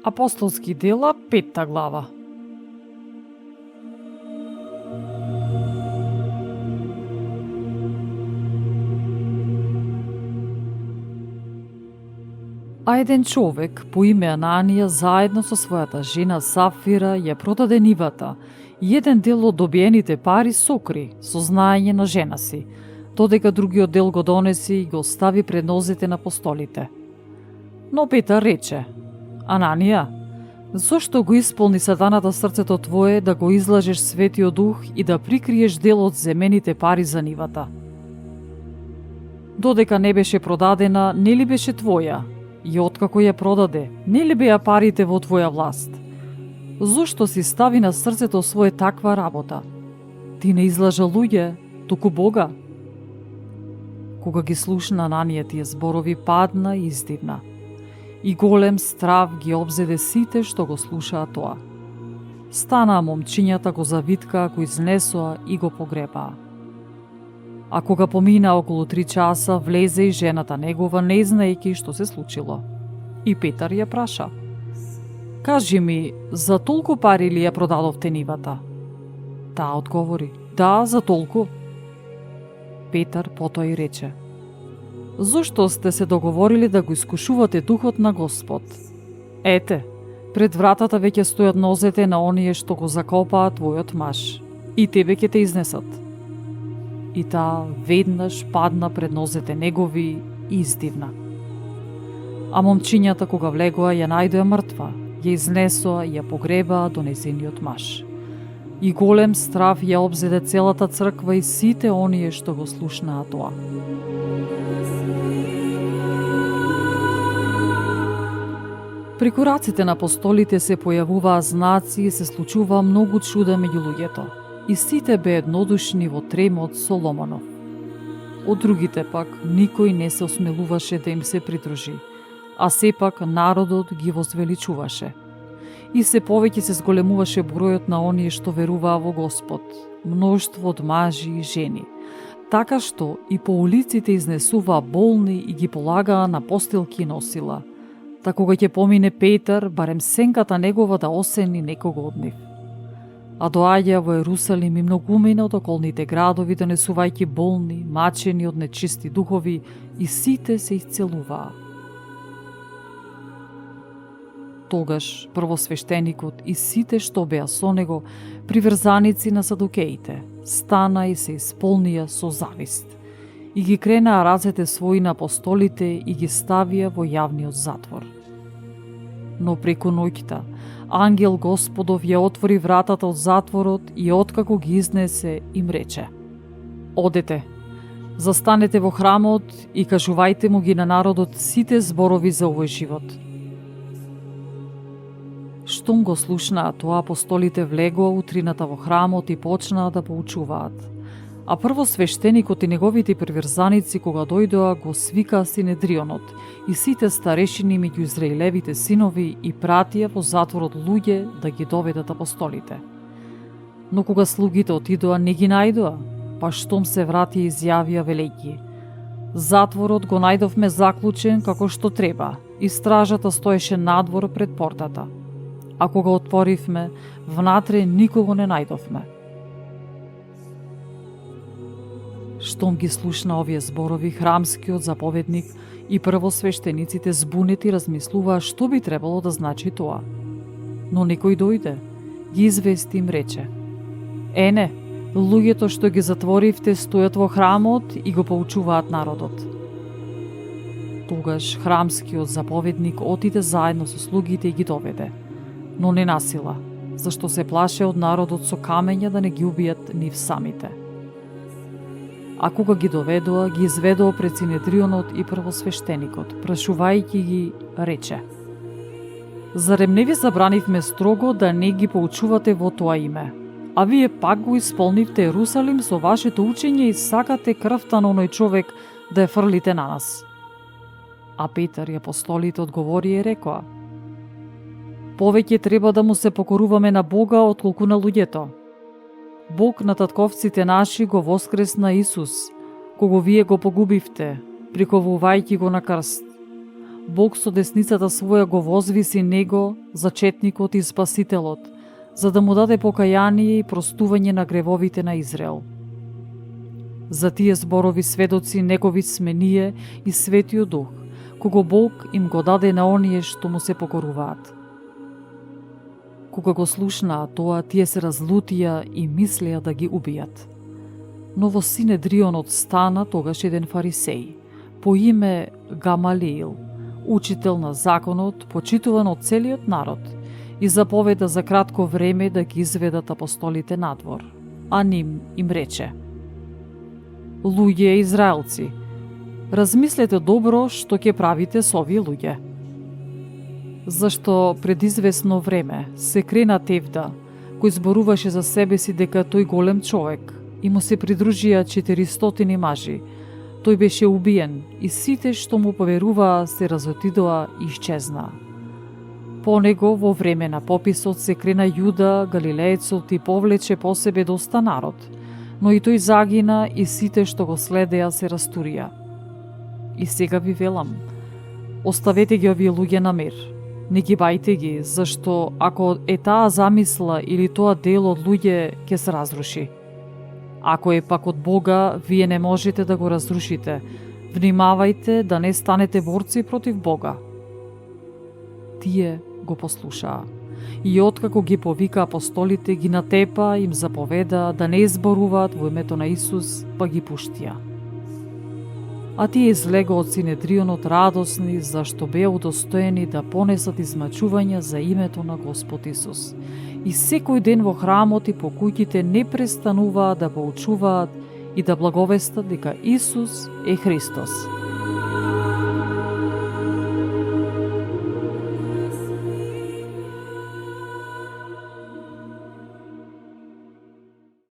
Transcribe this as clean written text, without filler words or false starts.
Апостолски дела, 5 глава. А еден човек по име Ананија заедно со својата жена Сафира ја продаде нивата и еден дел од добиените пари сокри со знаење на жена си, додека другиот дел го донеси и го стави пред нозете на апостолите. Но Петар рече: Ананија, зошто го исполни сатаната срцето твое да го излажеш Светиот Дух и да прикриеш дел од земените пари за нивата? Додека не беше продадена, нели беше твоја? И откако ја продаде, нели беа парите во твоја власт? Зошто си стави на срцето свое таква работа? Ти не излажа луѓе, туку Бога. Кога ги слушна Ананија тие зборови, падна и издивна. И голем страв ги обзеде сите што го слушаа тоа. Станаа момчињата, го завиткаа, го изнесоа и го погребаа. А кога помина околу 3 часа, влезе и жената негова, не знаејќи што се случило. И Петар ја праша: Кажи ми, за толку пари ли ја продадовте нивата? Таа одговори: Да, за толку. Петар потоа и рече: Зошто сте се договорили да го искушувате духот на Господ? Ете, пред вратата веќе стојат нозете на оние што го закопаа твојот маж, и тебе ќе те изнесат. И таа веднаш падна пред нозете негови и издивна. А момчињата кога влегоа ја најдоа мртва, ја изнесоа и ја погребаа до незиниот маж. И голем страв ја обзеде целата црква и сите оние што го слушнаа тоа. Преку раците на апостолите се појавуваа знаци и се случуваа многу чуда меѓу луѓето. И сите бе еднодушни во тремот Соломонов. Од другите пак никој не се осмелуваше да им се придружи, а сепак народот ги возвеличуваше. И се повеќе се зголемуваше бројот на оние што веруваа во Господ, мноштво од мажи и жени, така што и по улиците изнесуваа болни и ги полагаа на постелки носила, та кога ќе помине Петар, барем сенката негова да осени некого од нив. А доаѓа во Ерусалим и многумина од околните градови, донесувајќи болни, мачени од нечисти духови, и сите се исцелуваа. Тогаш првосвештеникот и сите што беа со него, приврзаници на садукеите, стана и се исполнија со завист, и ги кренаа рацете своји на апостолите и ги ставија во јавниот затвор. Но преку ноќта, ангел Господов ја отвори вратата од затворот и откако ги изнесе, им рече: Одете, застанете во храмот и кажувајте му ги на народот сите зборови за овој живот. Штом го слушнаа тоа, апостолите влегоа утрината во храмот и почнаа да поучуваат. А првосвештеникот и неговите приврзаници, кога дојдоа, го свикаа Синедрионот и сите старешини меѓу израилевите синови и пратија во затворот луѓе да ги доведат апостолите. Но кога слугите отидоа, не ги најдоа, па штом се вратија изјавија велејќи: Затворот го најдовме заклучен како што треба, и стражата стоеше надвор пред портата. А кога отворивме, внатре никого не најдовме. Штом ги слушна овие зборови, храмскиот заповедник и првосвештениците збунети размислуваа што би требало да значи тоа. Но некој дојде, ги извести им рече: Ене, луѓето што ги затворивте стојат во храмот и го поучуваат народот. Тогаш храмскиот заповедник отиде заедно со слугите и ги доведе, но не насила, зашто се плаше од народот со камења да не ги убијат нив самите. А кога ги доведоа, ги изведоа пред Синедрионот и првосвештеникот, прашувајќи ги, рече: Зарем не ви забранивме строго да не ги поучувате во тоа име? А вие пак го исполнивте Ерусалим со вашето учење и сакате крвта на оној човек да ја фрлите на нас. А Петар и апостолите одговори и рекоа: Повеќе треба да му се покоруваме на Бога отколку на луѓето. Бог на татковците наши го воскресна Исус, кого вие го погубивте, приковувајќи го на крст. Бог со десницата своја го возвиси него, зачетникот и спасителот, за да му даде покаяние и простување на гревовите на Израел. За тие зборови сведоци негови сме ние и Светиот Дух, кого Бог им го даде на оние што му се покоруваат. Кога го слушнаа тоа, тие се разлутија и мислеа да ги убијат. Но во Синедрионот стана тогаш еден фарисеј, по име Гамалиил, учител на законот, почитуван од целиот народ, и заповеда за кратко време да ги изведат апостолите надвор. А ним им рече: луѓе израелци, размислете добро што ќе правите со овие луѓе. Зашто пред известно време се крена Тевда, кој зборуваше за себе си дека тој голем човек, и му се придружија 400 мажи. Тој беше убиен и сите што му поверуваа се разотидоа и исчезнаа. По него во време на пописот се крена Јуда, Галилеецот, и повлече по себе доста народ, но и тој загина и сите што го следеа се растурија. И сега ви велам, оставете ги овие луѓе на мир, не ги бајте ги, зашто ако е таа замисла или тоа дел од луѓе, ќе се разруши. Ако е пак од Бога, вие не можете да го разрушите. Внимавајте да не станете борци против Бога. Тие го послушаа. И откако ги повика апостолите, ги натепа, им заповеда да не изборуваат во името на Исус, па ги пуштија. А тие излега од Синедрионот радосни, зашто беа удостоени да понесат измачувања за името на Господ Исус. И секој ден во храмот и по куќите не престануваа да поучуваат и да благовестат дека Исус е Христос.